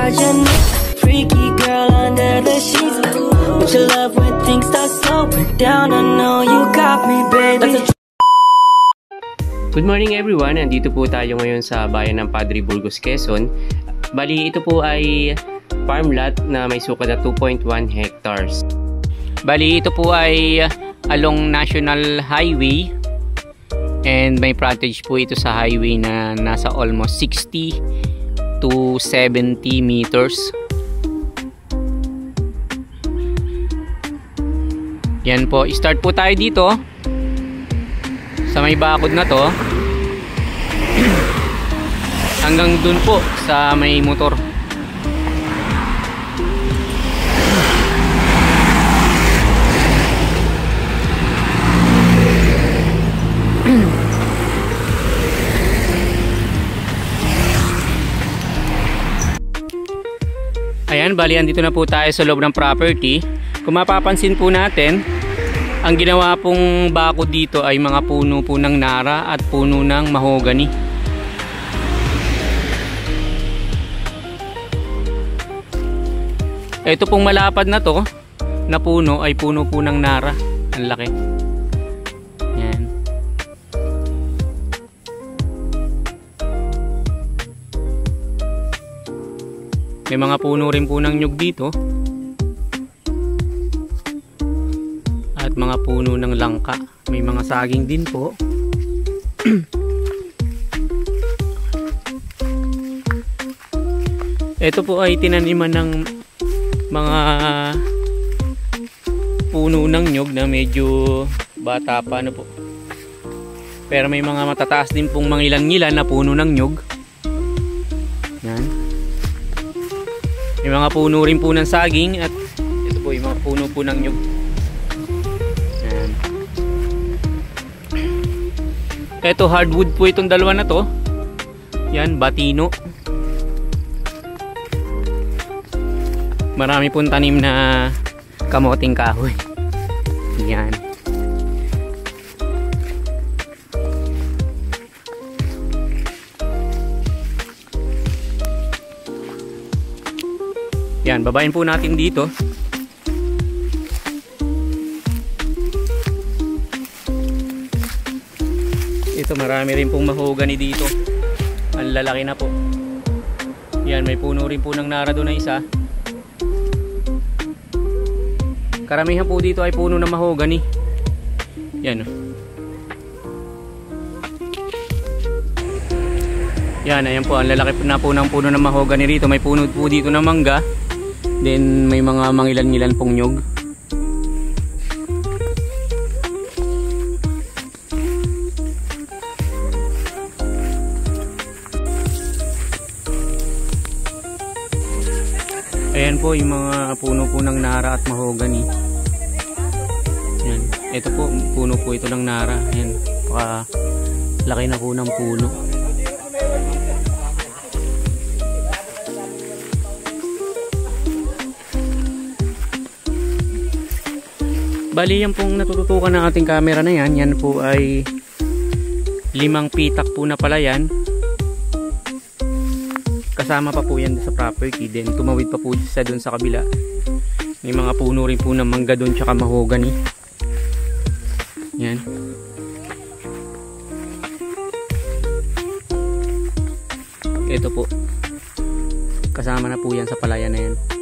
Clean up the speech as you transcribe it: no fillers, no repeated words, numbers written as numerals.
project. Freaky girl under the sheets. With your love when things start slowing down. I know you got me, baby. Good morning everyone, nandito po tayo ngayon sa bayan ng Padre Burgos, Quezon. Bali, ito po ay farm lot na may sukat na 2.1 hectares. Bali, ito po ay along National Highway and may frontage po ito sa highway na nasa almost 60 to 70 meters. Yan po, start po tayo dito sa may bakod na to hanggang dun po sa may motor. Ayan, bali andito na po tayo sa loob ng property. Kung mapapansin po natin, ang ginawa pong bakod dito ay mga puno po ng nara at puno ng mahogany. Ito pong malapad na to na puno ay puno po ng nara. Ang laki. Yan. May mga puno rin po ng nyug dito. At mga puno ng langka. May mga saging din po. Ito po ay tinaniman ng mga puno ng nyug na medyo bata pa na po. Pero may mga matataas din pong mangilan-ngilan na puno ng nyug. Yan. May mga puno rin po ng saging at ito po yung mga puno po ng nyug. Yan. Ito hardwood po itong dalawa na to. Yan, batino. Marami pong tanim na kamoting kahoy. Yan. Yan, babayin po natin dito. Ito, marami rin pong mahogany dito. Ang lalaki na po. Yan, may puno rin po ng nara doon na isa. Karamihan po dito ay puno ng mahogany. Yan. Yan, ayan po, ang lalaki na po ng puno ng mahogany rito. May puno po dito ng mangga. Then may mga mangilan-ngilan pong nyug. Ayan po yung mga puno po ng nara at mahogany. Yan. Ito po, puno po ito ng nara. Ayan, laki na po ng puno. Bali, yan pong natututukan ng ating camera na yan. Yan po ay 5 pitak po na pala yan. Kasama pa po yan sa property. Then tumawid pa po siya dun sa kabila. May mga puno rin po ng mangga dun tsaka mahogany. Yan. Ito po. Kasama na po yan sa palayan na yan.